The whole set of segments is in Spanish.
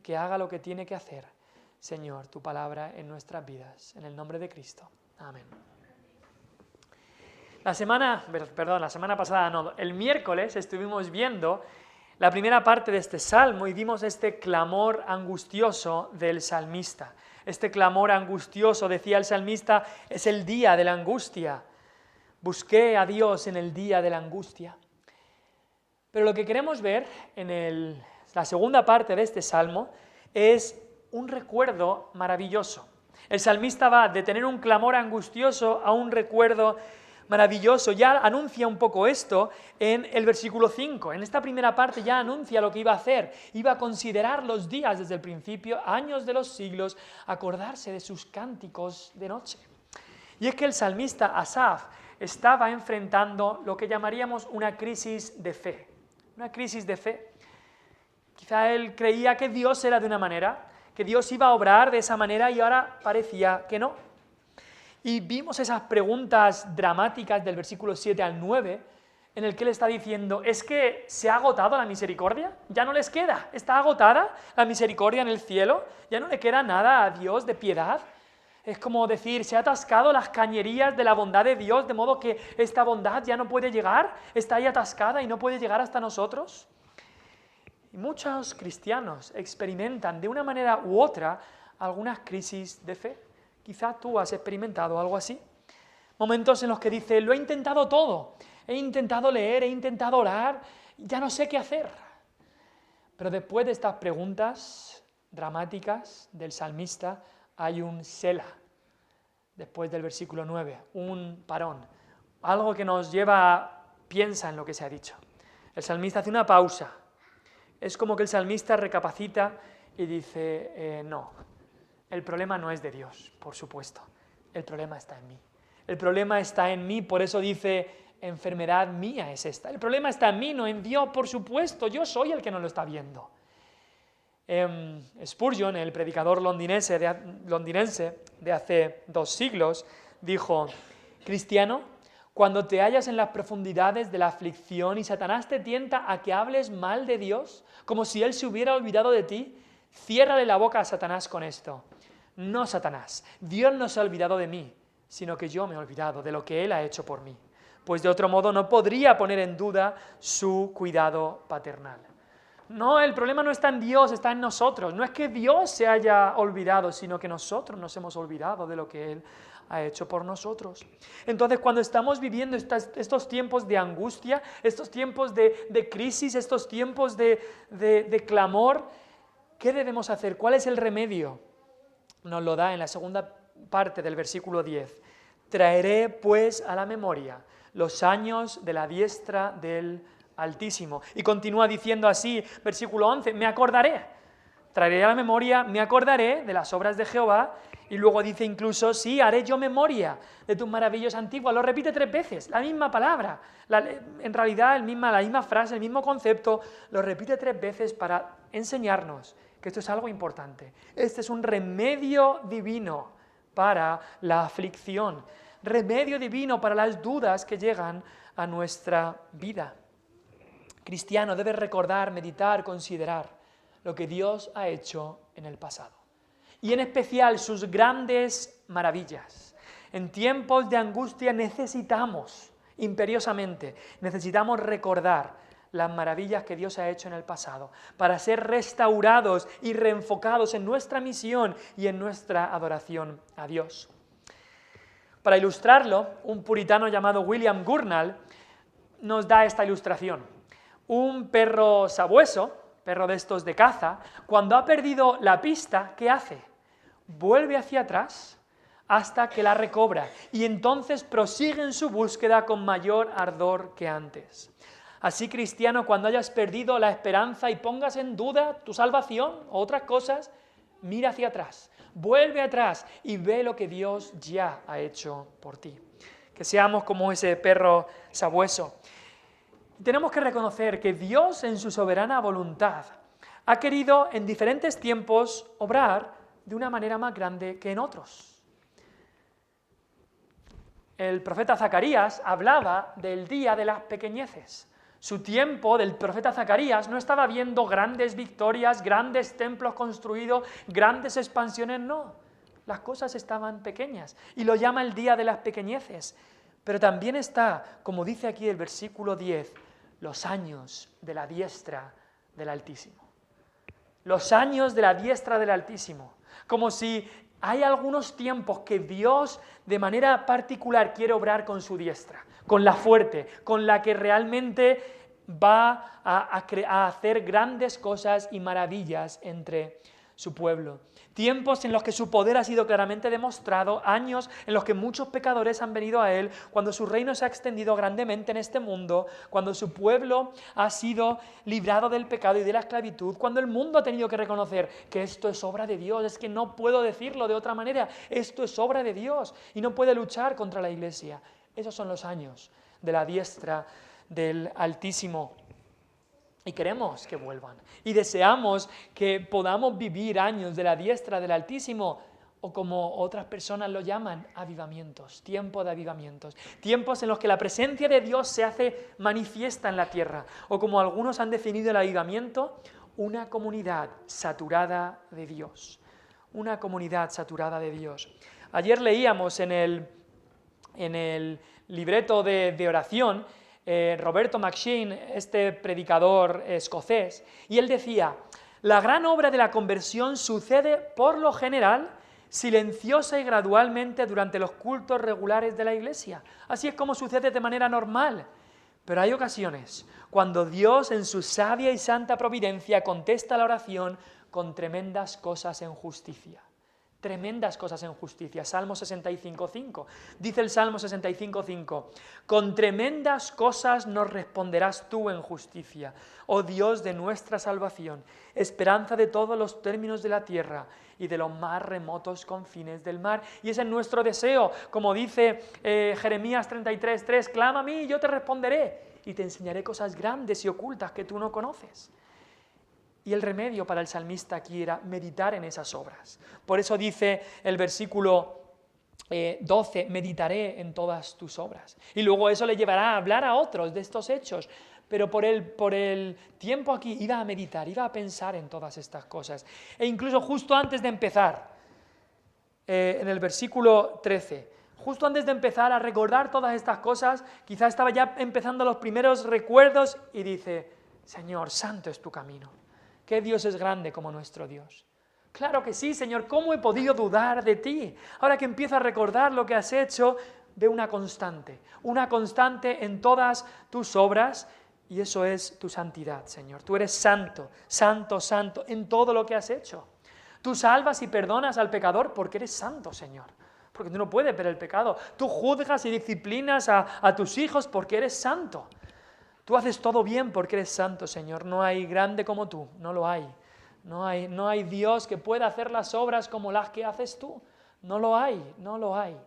que haga lo que tiene que hacer, Señor, tu palabra en nuestras vidas. En el nombre de Cristo. Amén. El miércoles estuvimos viendo la primera parte de este salmo y vimos este clamor angustioso del salmista. Este clamor angustioso, decía el salmista, es el día de la angustia. Busqué a Dios en el día de la angustia. Pero lo que queremos ver en la segunda parte de este salmo es un recuerdo maravilloso. El salmista va de tener un clamor angustioso a un recuerdo maravilloso. Ya anuncia un poco esto en el versículo 5. En esta primera parte ya anuncia lo que iba a hacer. Iba a considerar los días desde el principio, años de los siglos, acordarse de sus cánticos de noche. Y es que el salmista Asaf estaba enfrentando lo que llamaríamos una crisis de fe. Una crisis de fe. Quizá él creía que Dios era de una manera, que Dios iba a obrar de esa manera y ahora parecía que no. Y vimos esas preguntas dramáticas del versículo 7 al 9, en el que él está diciendo, ¿es que se ha agotado la misericordia? ¿Ya no les queda? ¿Está agotada la misericordia en el cielo? ¿Ya no le queda nada a Dios de piedad? Es como decir, se ha atascado las cañerías de la bondad de Dios, de modo que esta bondad ya no puede llegar, está ahí atascada y no puede llegar hasta nosotros. Y muchos cristianos experimentan de una manera u otra algunas crisis de fe. Quizá tú has experimentado algo así. Momentos en los que dices, lo he intentado todo, he intentado leer, he intentado orar, ya no sé qué hacer. Pero después de estas preguntas dramáticas del salmista, hay un selah, después del versículo 9, un parón, algo que nos lleva a piensa en lo que se ha dicho. El salmista hace una pausa. Es como que el salmista recapacita y dice, no, el problema no es de Dios, por supuesto, el problema está en mí. El problema está en mí, por eso dice, enfermedad mía es esta. El problema está en mí, no en Dios, por supuesto, yo soy el que no lo está viendo. Spurgeon, el predicador londinense de hace 2 siglos, dijo, cristiano, cuando te hallas en las profundidades de la aflicción y Satanás te tienta a que hables mal de Dios, como si Él se hubiera olvidado de ti, ciérrale la boca a Satanás con esto. No, Satanás, Dios no se ha olvidado de mí, sino que yo me he olvidado de lo que Él ha hecho por mí, pues de otro modo no podría poner en duda su cuidado paternal. No, el problema no está en Dios, está en nosotros. No es que Dios se haya olvidado, sino que nosotros nos hemos olvidado de lo que Él ha hecho por nosotros. Entonces, cuando estamos viviendo estos tiempos de angustia, estos tiempos de crisis, estos tiempos de clamor, ¿qué debemos hacer? ¿Cuál es el remedio? Nos lo da en la segunda parte del versículo 10. Traeré pues a la memoria los años de la diestra del Altísimo. Y continúa diciendo así, versículo 11, me acordaré, traeré a la memoria, me acordaré de las obras de Jehová, y luego dice incluso, sí, haré yo memoria de tus maravillas antiguas, lo repite 3 veces, la misma palabra, en realidad la misma frase, el mismo concepto, lo repite 3 veces para enseñarnos que esto es algo importante. Este es un remedio divino para la aflicción, remedio divino para las dudas que llegan a nuestra vida. Cristiano, debes recordar, meditar, considerar lo que Dios ha hecho en el pasado. Y en especial sus grandes maravillas. En tiempos de angustia necesitamos, imperiosamente, necesitamos recordar las maravillas que Dios ha hecho en el pasado, para ser restaurados y reenfocados en nuestra misión y en nuestra adoración a Dios. Para ilustrarlo, un puritano llamado William Gurnall nos da esta ilustración. Un perro sabueso, perro de estos de caza, cuando ha perdido la pista, ¿qué hace? Vuelve hacia atrás hasta que la recobra y entonces prosigue en su búsqueda con mayor ardor que antes. Así, cristiano, cuando hayas perdido la esperanza y pongas en duda tu salvación o otras cosas, mira hacia atrás, vuelve atrás y ve lo que Dios ya ha hecho por ti. Que seamos como ese perro sabueso. Tenemos que reconocer que Dios, en su soberana voluntad, ha querido en diferentes tiempos obrar de una manera más grande que en otros. El profeta Zacarías hablaba del día de las pequeñeces. Su tiempo del profeta Zacarías no estaba viendo grandes victorias, grandes templos construidos, grandes expansiones, no. Las cosas estaban pequeñas y lo llama el día de las pequeñeces. Pero también está, como dice aquí el versículo 10, los años de la diestra del Altísimo. Los años de la diestra del Altísimo. Como si hay algunos tiempos que Dios de manera particular quiere obrar con su diestra, con la fuerte, con la que realmente va a hacer grandes cosas y maravillas entre su pueblo. Tiempos en los que su poder ha sido claramente demostrado, años en los que muchos pecadores han venido a Él, cuando su reino se ha extendido grandemente en este mundo, cuando su pueblo ha sido librado del pecado y de la esclavitud, cuando el mundo ha tenido que reconocer que esto es obra de Dios, es que no puedo decirlo de otra manera, esto es obra de Dios y no puede luchar contra la Iglesia. Esos son los años de la diestra del Altísimo. Y queremos que vuelvan. Y deseamos que podamos vivir años de la diestra del Altísimo, o como otras personas lo llaman, avivamientos, tiempo de avivamientos. Tiempos en los que la presencia de Dios se hace manifiesta en la tierra. O como algunos han definido el avivamiento, una comunidad saturada de Dios. Una comunidad saturada de Dios. Ayer leíamos en el libreto de oración, Roberto McShane, este predicador escocés, y él decía: la gran obra de la conversión sucede por lo general silenciosa y gradualmente durante los cultos regulares de la Iglesia. Así es como sucede de manera normal. Pero hay ocasiones cuando Dios en su sabia y santa providencia contesta la oración con tremendas cosas en justicia. Tremendas cosas en justicia. Salmo 65.5. Dice el Salmo 65.5: con tremendas cosas nos responderás tú en justicia, oh Dios de nuestra salvación, esperanza de todos los términos de la tierra y de los más remotos confines del mar. Y ese es nuestro deseo, como dice Jeremías 33.3, clama a mí y yo te responderé y te enseñaré cosas grandes y ocultas que tú no conoces. Y el remedio para el salmista aquí era meditar en esas obras. Por eso dice el versículo 12, meditaré en todas tus obras. Y luego eso le llevará a hablar a otros de estos hechos. Pero por el tiempo aquí iba a meditar, iba a pensar en todas estas cosas. E incluso justo antes de empezar, en el versículo 13, justo antes de empezar a recordar todas estas cosas, quizás estaba ya empezando los primeros recuerdos y dice: Señor, santo es tu camino. ¿Qué Dios es grande como nuestro Dios? Claro que sí, Señor, ¿cómo he podido dudar de ti? Ahora que empiezo a recordar lo que has hecho, veo una constante en todas tus obras, y eso es tu santidad, Señor. Tú eres santo, santo, santo en todo lo que has hecho. Tú salvas y perdonas al pecador porque eres santo, Señor. Porque tú no puedes ver el pecado. Tú juzgas y disciplinas a tus hijos porque eres santo. Tú haces todo bien porque eres santo, Señor. No hay grande como tú, no lo hay. No hay Dios que pueda hacer las obras como las que haces tú. No lo hay, no lo hay.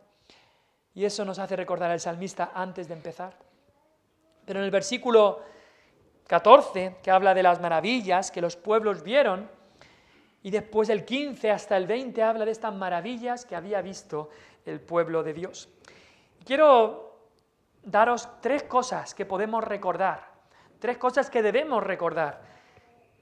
Y eso nos hace recordar al salmista antes de empezar. Pero en el versículo 14, que habla de las maravillas que los pueblos vieron, y después el 15 hasta el 20 habla de estas maravillas que había visto el pueblo de Dios. Quiero daros 3 cosas que podemos recordar, 3 cosas que debemos recordar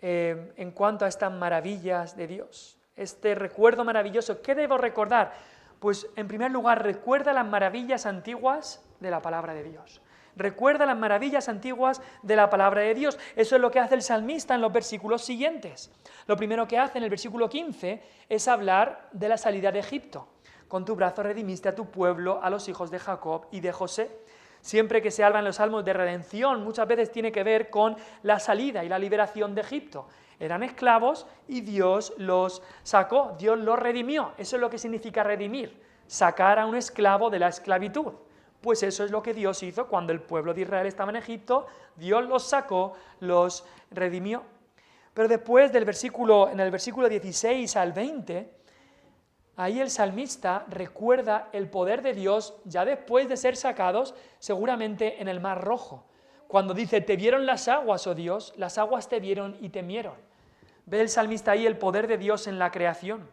en cuanto a estas maravillas de Dios. Este recuerdo maravilloso, ¿qué debo recordar? Pues en primer lugar, recuerda las maravillas antiguas de la palabra de Dios. Recuerda las maravillas antiguas de la palabra de Dios. Eso es lo que hace el salmista en los versículos siguientes. Lo primero que hace en el versículo 15 es hablar de la salida de Egipto. Con tu brazo redimiste a tu pueblo, a los hijos de Jacob y de José. Siempre que se habla en los salmos de redención, muchas veces tiene que ver con la salida y la liberación de Egipto. Eran esclavos y Dios los sacó, Dios los redimió. Eso es lo que significa redimir, sacar a un esclavo de la esclavitud. Pues eso es lo que Dios hizo cuando el pueblo de Israel estaba en Egipto. Dios los sacó, los redimió. Pero después en el versículo 16 al 20, ahí el salmista recuerda el poder de Dios ya después de ser sacados, seguramente en el Mar Rojo. Cuando dice: te vieron las aguas, oh Dios, las aguas te vieron y temieron. Ve el salmista ahí el poder de Dios en la creación.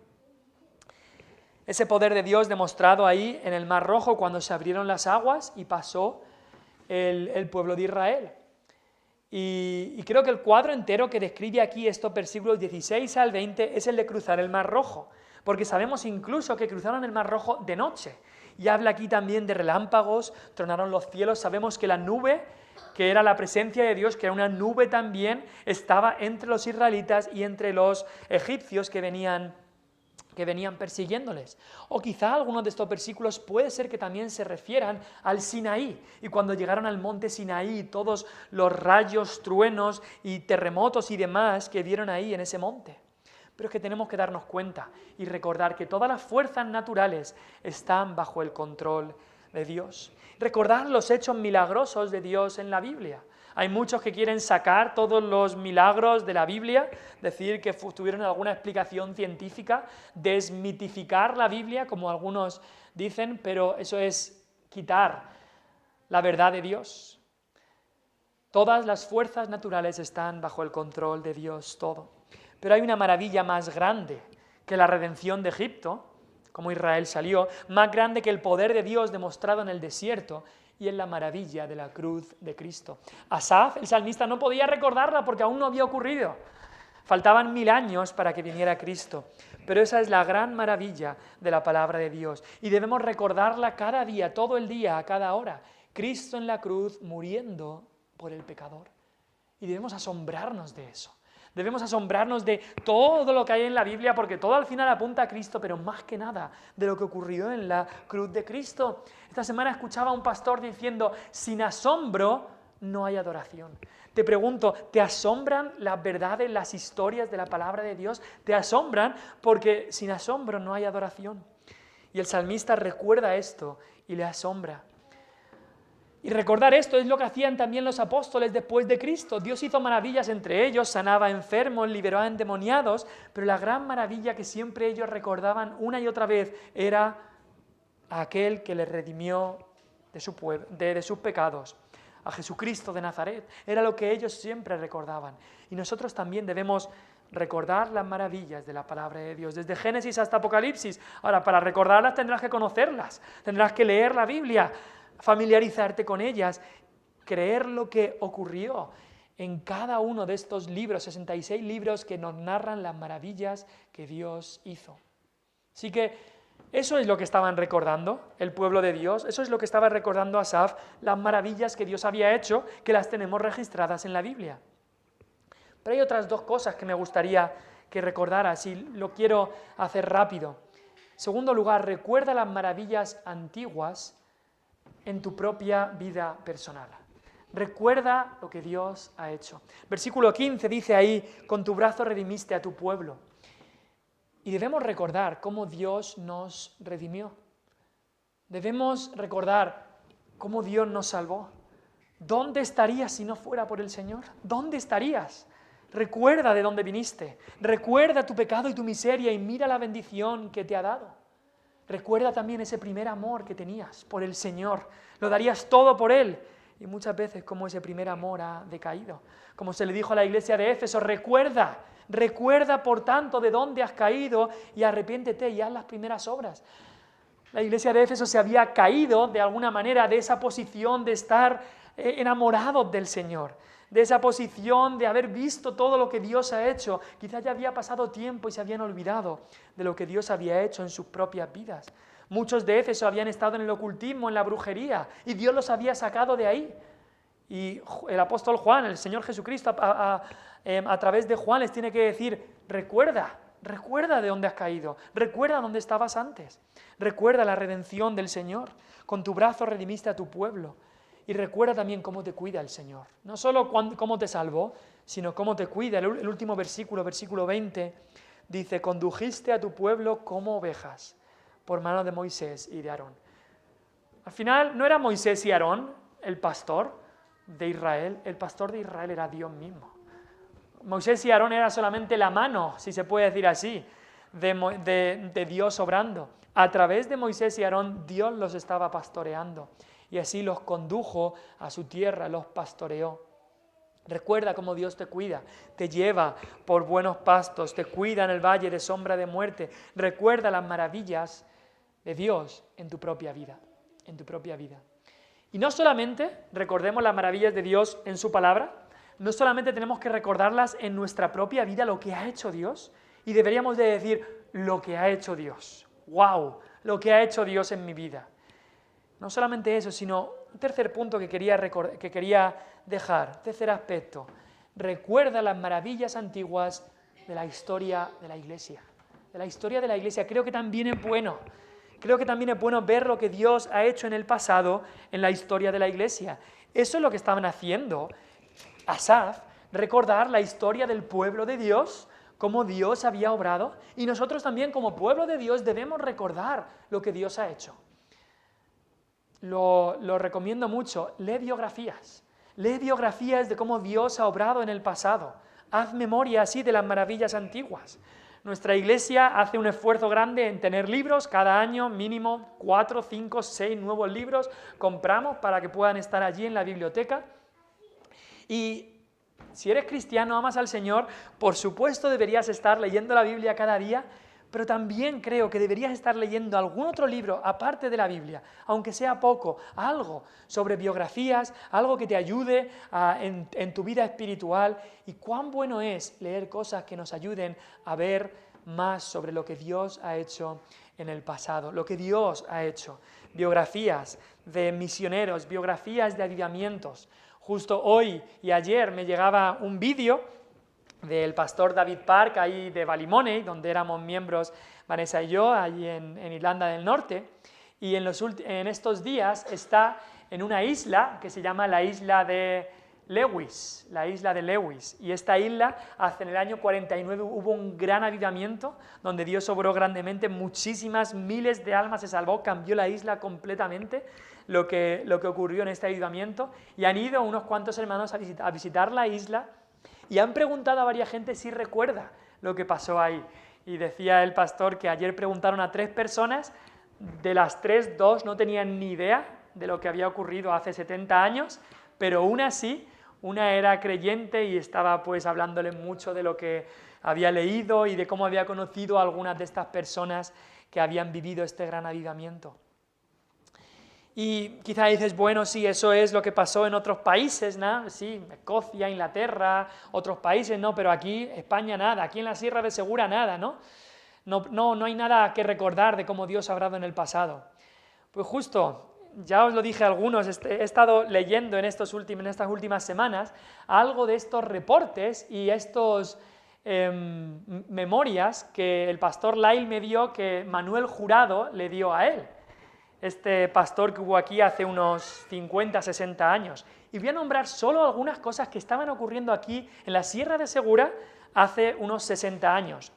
Ese poder de Dios demostrado ahí en el Mar Rojo cuando se abrieron las aguas y pasó el pueblo de Israel. Y creo que el cuadro entero que describe aquí estos versículos 16 al 20 es el de cruzar el Mar Rojo, porque sabemos incluso que cruzaron el Mar Rojo de noche. Y habla aquí también de relámpagos, tronaron los cielos, sabemos que la nube, que era la presencia de Dios, que era una nube también, estaba entre los israelitas y entre los egipcios que venían persiguiéndoles. O quizá algunos de estos versículos puede ser que también se refieran al Sinaí, y cuando llegaron al monte Sinaí, todos los rayos, truenos y terremotos y demás que vieron ahí en ese monte. Pero es que tenemos que darnos cuenta y recordar que todas las fuerzas naturales están bajo el control de Dios. Recordar los hechos milagrosos de Dios en la Biblia. Hay muchos que quieren sacar todos los milagros de la Biblia, decir que tuvieron alguna explicación científica, desmitificar la Biblia, como algunos dicen, pero eso es quitar la verdad de Dios. Todas las fuerzas naturales están bajo el control de Dios, todo. Pero hay una maravilla más grande que la redención de Egipto, como Israel salió, más grande que el poder de Dios demostrado en el desierto, y es la maravilla de la cruz de Cristo. Asaf, el salmista, no podía recordarla porque aún no había ocurrido. Faltaban 1000 años para que viniera Cristo. Pero esa es la gran maravilla de la palabra de Dios. Y debemos recordarla cada día, todo el día, a cada hora. Cristo en la cruz muriendo por el pecador. Y debemos asombrarnos de eso. Debemos asombrarnos de todo lo que hay en la Biblia, porque todo al final apunta a Cristo, pero más que nada de lo que ocurrió en la cruz de Cristo. Esta semana escuchaba a un pastor diciendo, sin asombro no hay adoración. Te pregunto, ¿te asombran las verdades, las historias de la palabra de Dios? ¿Te asombran? Porque sin asombro no hay adoración. Y el salmista recuerda esto y le asombra. Y recordar esto es lo que hacían también los apóstoles después de Cristo. Dios hizo maravillas entre ellos, sanaba a enfermos, liberó a endemoniados, pero la gran maravilla que siempre ellos recordaban una y otra vez era a aquel que les redimió de sus pecados, a Jesucristo de Nazaret. Era lo que ellos siempre recordaban. Y nosotros también debemos recordar las maravillas de la palabra de Dios, desde Génesis hasta Apocalipsis. Ahora, para recordarlas tendrás que conocerlas, tendrás que leer la Biblia, familiarizarte con ellas, creer lo que ocurrió en cada uno de estos libros, 66 libros que nos narran las maravillas que Dios hizo. Así que eso es lo que estaban recordando el pueblo de Dios, eso es lo que estaba recordando Asaf, las maravillas que Dios había hecho, que las tenemos registradas en la Biblia. Pero hay otras dos cosas que me gustaría que recordaras y lo quiero hacer rápido. En segundo lugar, recuerda las maravillas antiguas en tu propia vida personal. Recuerda lo que Dios ha hecho. Versículo 15 dice ahí, con tu brazo redimiste a tu pueblo. Y debemos recordar cómo Dios nos redimió. Debemos recordar cómo Dios nos salvó. ¿Dónde estarías si no fuera por el Señor? ¿Dónde estarías? Recuerda de dónde viniste. Recuerda tu pecado y tu miseria y mira la bendición que te ha dado. Recuerda también ese primer amor que tenías por el Señor. Lo darías todo por Él. Y muchas veces como ese primer amor ha decaído. Como se le dijo a la iglesia de Éfeso, recuerda por tanto de dónde has caído y arrepiéntete y haz las primeras obras. La iglesia de Éfeso se había caído de alguna manera de esa posición de estar enamorados del Señor, de esa posición de haber visto todo lo que Dios ha hecho. Quizás ya había pasado tiempo y se habían olvidado de lo que Dios había hecho en sus propias vidas. Muchos de Éfeso habían estado en el ocultismo, en la brujería, y Dios los había sacado de ahí. Y el apóstol Juan, el Señor Jesucristo, a través de Juan les tiene que decir, recuerda de dónde has caído, recuerda dónde estabas antes, recuerda la redención del Señor, con tu brazo redimiste a tu pueblo. Y recuerda también cómo te cuida el Señor. No solo cómo te salvó, sino cómo te cuida. El último versículo 20, dice, condujiste a tu pueblo como ovejas, por mano de Moisés y de Aarón. Al final, no era Moisés y Aarón el pastor de Israel, el pastor de Israel era Dios mismo. Moisés y Aarón era solamente la mano, si se puede decir así, de Dios obrando. A través de Moisés y Aarón, Dios los estaba pastoreando. Y así los condujo a su tierra, los pastoreó. Recuerda cómo Dios te cuida, te lleva por buenos pastos, te cuida en el valle de sombra de muerte. Recuerda las maravillas de Dios en tu propia vida, Y no solamente recordemos las maravillas de Dios en su palabra, no solamente tenemos que recordarlas en nuestra propia vida, lo que ha hecho Dios, y deberíamos de decir lo que ha hecho Dios. ¡Wow! Lo que ha hecho Dios en mi vida. No solamente eso, sino un tercer punto que quería dejar, tercer aspecto. Recuerda las maravillas antiguas de la historia de la Iglesia. De la historia de la Iglesia. Creo que también es bueno. Creo que también es bueno ver lo que Dios ha hecho en el pasado en la historia de la Iglesia. Eso es lo que estaban haciendo Asaf, recordar la historia del pueblo de Dios, cómo Dios había obrado, y nosotros también como pueblo de Dios debemos recordar lo que Dios ha hecho. Lo recomiendo mucho. Lee biografías de cómo Dios ha obrado en el pasado. Haz memoria así de las maravillas antiguas. Nuestra iglesia hace un esfuerzo grande en tener libros, cada año mínimo 4, 5, 6 nuevos libros compramos para que puedan estar allí en la biblioteca. Y si eres cristiano, amas al Señor, por supuesto deberías estar leyendo la Biblia cada día, pero también creo que deberías estar leyendo algún otro libro aparte de la Biblia, aunque sea poco, algo sobre biografías, algo que te ayude en tu vida espiritual. Y cuán bueno es leer cosas que nos ayuden a ver más sobre lo que Dios ha hecho en el pasado, lo que Dios ha hecho. Biografías de misioneros, biografías de avivamientos. Justo hoy y ayer me llegaba un vídeo del pastor David Park, ahí de Ballymoney, donde éramos miembros Vanessa y yo, allí en Irlanda del Norte, y en estos días está en una isla que se llama la isla de Lewis, y esta isla, en el año 49 hubo un gran avivamiento, donde Dios obró grandemente, muchísimas, miles de almas se salvó, cambió la isla completamente, lo que ocurrió en este avivamiento, y han ido unos cuantos hermanos a visitar la isla, y han preguntado a varias gente si recuerda lo que pasó ahí. Y decía el pastor que ayer preguntaron a 3 personas, de las 3, 2 no tenían ni idea de lo que había ocurrido hace 70 años, pero una sí, una era creyente y estaba pues hablándole mucho de lo que había leído y de cómo había conocido a algunas de estas personas que habían vivido este gran avivamiento. Y quizá dices, bueno, sí, eso es lo que pasó en otros países, ¿no? Sí, Escocia, Inglaterra, otros países, no, pero aquí, España, nada, aquí en la Sierra de Segura, nada, ¿no? No hay nada que recordar de cómo Dios ha obrado en el pasado. Pues justo, ya os lo dije a algunos, he estado leyendo en estas últimas semanas algo de estos reportes y estos memorias que el pastor Lyle me dio, que Manuel Jurado le dio a él. Este pastor que hubo aquí hace unos 50, 60 años. Y voy a nombrar solo algunas cosas que estaban ocurriendo aquí en la Sierra de Segura hace unos 60 años.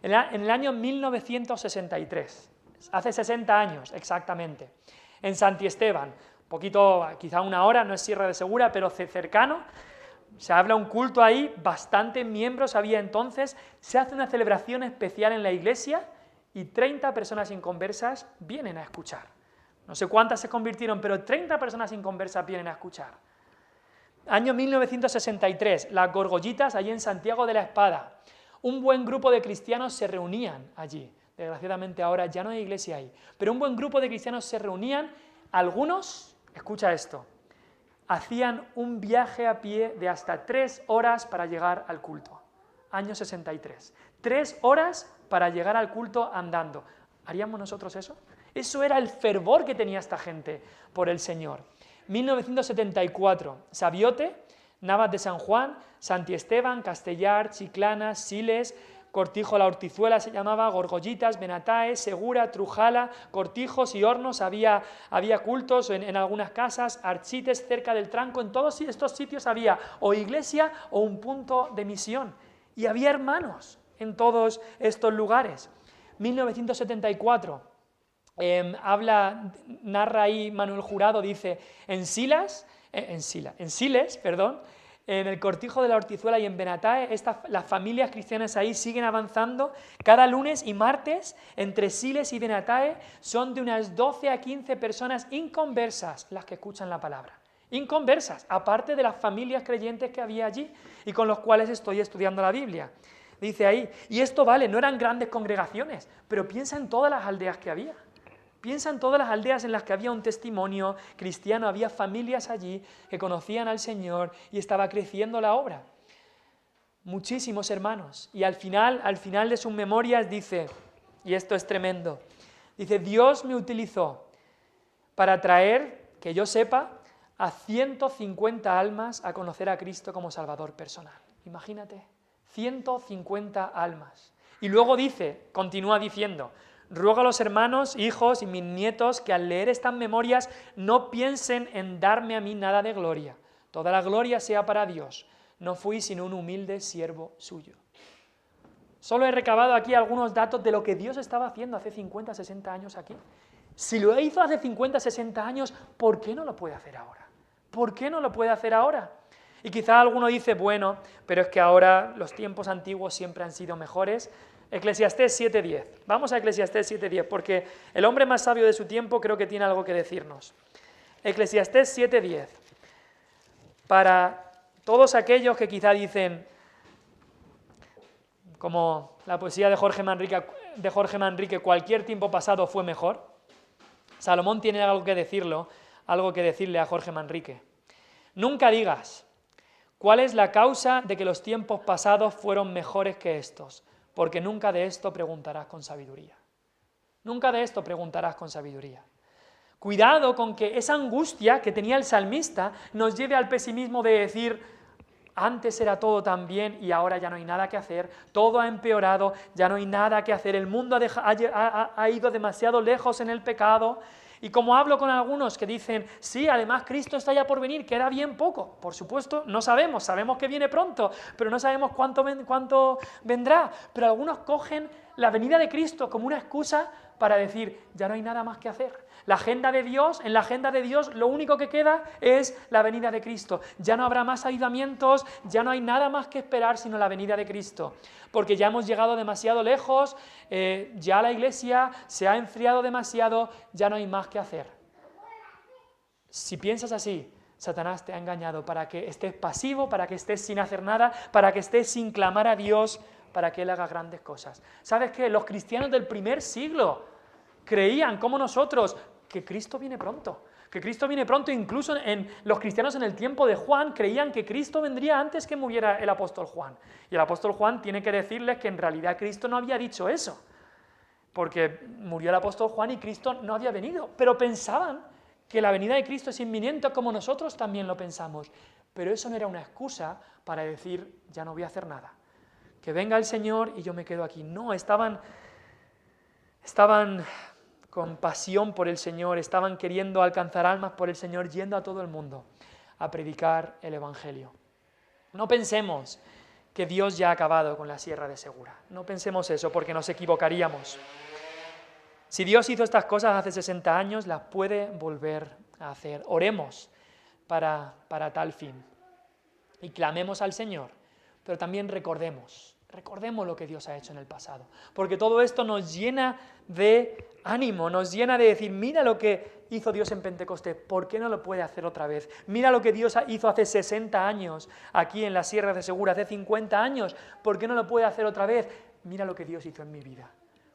En el año 1963, hace 60 años exactamente, en Santi Esteban, poquito, quizá una hora, no es Sierra de Segura, pero cercano, se habla un culto ahí, bastantes miembros había entonces, se hace una celebración especial en la iglesia y 30 personas inconversas vienen a escuchar. No sé cuántas se convirtieron, pero 30 personas inconversas vienen a escuchar. Año 1963, las Gorgollitas, allí en Santiago de la Espada. Un buen grupo de cristianos se reunían allí. Desgraciadamente ahora ya no hay iglesia ahí. Pero un buen grupo de cristianos se reunían. Algunos, escucha esto, hacían un viaje a pie de hasta 3 horas para llegar al culto. Año 63. 3 horas para llegar al culto andando. ¿Haríamos nosotros eso? Eso era el fervor que tenía esta gente por el Señor. 1974, Sabiote, Navas de San Juan, Santi Esteban, Castellar, Chiclana, Siles, Cortijo la Hortizuela se llamaba, Gorgollitas, Benatae, Segura, Trujala, Cortijos y Hornos, había cultos en algunas casas, Archites, cerca del Tranco, en todos estos sitios había o iglesia o un punto de misión. Y había hermanos en todos estos lugares. 1974, narra ahí Manuel Jurado, dice, en Siles, en el Cortijo de la Hortizuela y en Benatae, las familias cristianas ahí siguen avanzando. Cada lunes y martes, entre Siles y Benatae, son de unas 12 a 15 personas inconversas las que escuchan la palabra. Inconversas, aparte de las familias creyentes que había allí y con los cuales estoy estudiando la Biblia. Dice ahí, y esto vale, no eran grandes congregaciones, pero piensa en todas las aldeas que había. Piensa en todas las aldeas en las que había un testimonio cristiano, había familias allí que conocían al Señor y estaba creciendo la obra. Muchísimos hermanos. Y al final de sus memorias dice, y esto es tremendo, dice, Dios me utilizó para traer, que yo sepa, a 150 almas a conocer a Cristo como Salvador personal. Imagínate, 150 almas. Y luego dice, continúa diciendo, ruego a los hermanos, hijos y mis nietos que al leer estas memorias no piensen en darme a mí nada de gloria. Toda la gloria sea para Dios. No fui sino un humilde siervo suyo. Solo he recabado aquí algunos datos de lo que Dios estaba haciendo hace 50, 60 años aquí. Si lo hizo hace 50, 60 años, ¿por qué no lo puede hacer ahora? ¿Por qué no lo puede hacer ahora? Y quizá alguno dice, bueno, pero es que ahora los tiempos antiguos siempre han sido mejores. Eclesiastés 7:10. Vamos a Eclesiastés 7:10, porque el hombre más sabio de su tiempo creo que tiene algo que decirnos. Eclesiastés 7:10. Para todos aquellos que quizá dicen, como la poesía de Jorge Manrique, cualquier tiempo pasado fue mejor. Salomón tiene algo que decirle a Jorge Manrique. Nunca digas, ¿cuál es la causa de que los tiempos pasados fueron mejores que estos? Porque nunca de esto preguntarás con sabiduría. Nunca de esto preguntarás con sabiduría. Cuidado con que esa angustia que tenía el salmista nos lleve al pesimismo de decir, antes era todo tan bien y ahora ya no hay nada que hacer, todo ha empeorado, ya no hay nada que hacer, el mundo ha ido demasiado lejos en el pecado. Y como hablo con algunos que dicen, sí, además Cristo está ya por venir, queda bien poco. Por supuesto, no sabemos que viene pronto, pero no sabemos cuánto vendrá. Pero algunos cogen la venida de Cristo como una excusa para decir, ya no hay nada más que hacer. En la agenda de Dios, lo único que queda es la venida de Cristo. Ya no habrá más avivamientos, ya no hay nada más que esperar sino la venida de Cristo. Porque ya hemos llegado demasiado lejos, ya la iglesia se ha enfriado demasiado, ya no hay más que hacer. Si piensas así, Satanás te ha engañado para que estés pasivo, para que estés sin hacer nada, para que estés sin clamar a Dios, para que Él haga grandes cosas. ¿Sabes qué? Los cristianos del primer siglo creían, como nosotros, que Cristo viene pronto. Que Cristo viene pronto, incluso los cristianos en el tiempo de Juan creían que Cristo vendría antes que muriera el apóstol Juan. Y el apóstol Juan tiene que decirles que en realidad Cristo no había dicho eso, porque murió el apóstol Juan y Cristo no había venido. Pero pensaban que la venida de Cristo es inminente como nosotros también lo pensamos. Pero eso no era una excusa para decir, ya no voy a hacer nada. Que venga el Señor y yo me quedo aquí. No, estaban con pasión por el Señor, estaban queriendo alcanzar almas por el Señor, yendo a todo el mundo a predicar el Evangelio. No pensemos que Dios ya ha acabado con la Sierra de Segura. No pensemos eso, porque nos equivocaríamos. Si Dios hizo estas cosas hace 60 años, las puede volver a hacer. Oremos para tal fin. Y clamemos al Señor, pero también recordemos lo que Dios ha hecho en el pasado. Porque todo esto nos llena de ánimo, nos llena de decir, mira lo que hizo Dios en Pentecostés, ¿por qué no lo puede hacer otra vez? Mira lo que Dios hizo hace 60 años aquí en la Sierra de Segura, hace 50 años, ¿por qué no lo puede hacer otra vez? Mira lo que Dios hizo en mi vida.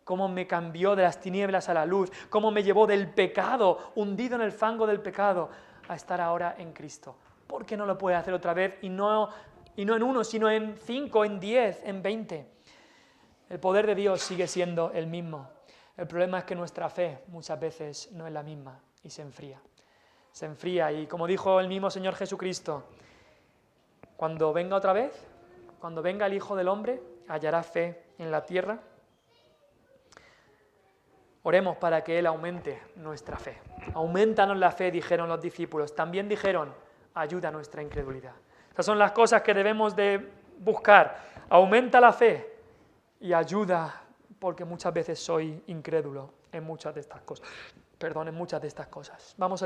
Cómo me cambió de las tinieblas a la luz, cómo me llevó del pecado, hundido en el fango del pecado, a estar ahora en Cristo. ¿Por qué no lo puede hacer otra vez? Y no en 1, sino en 5, en 10, en 20. El poder de Dios sigue siendo el mismo. El problema es que nuestra fe muchas veces no es la misma y se enfría. Se enfría y como dijo el mismo Señor Jesucristo, cuando venga otra vez, cuando venga el Hijo del Hombre, hallará fe en la tierra. Oremos para que Él aumente nuestra fe. Aumentanos la fe, dijeron los discípulos. También dijeron, ayuda a nuestra incredulidad. Estas son las cosas que debemos de buscar. Aumenta la fe y ayuda, porque muchas veces soy incrédulo en muchas de estas cosas. Vamos a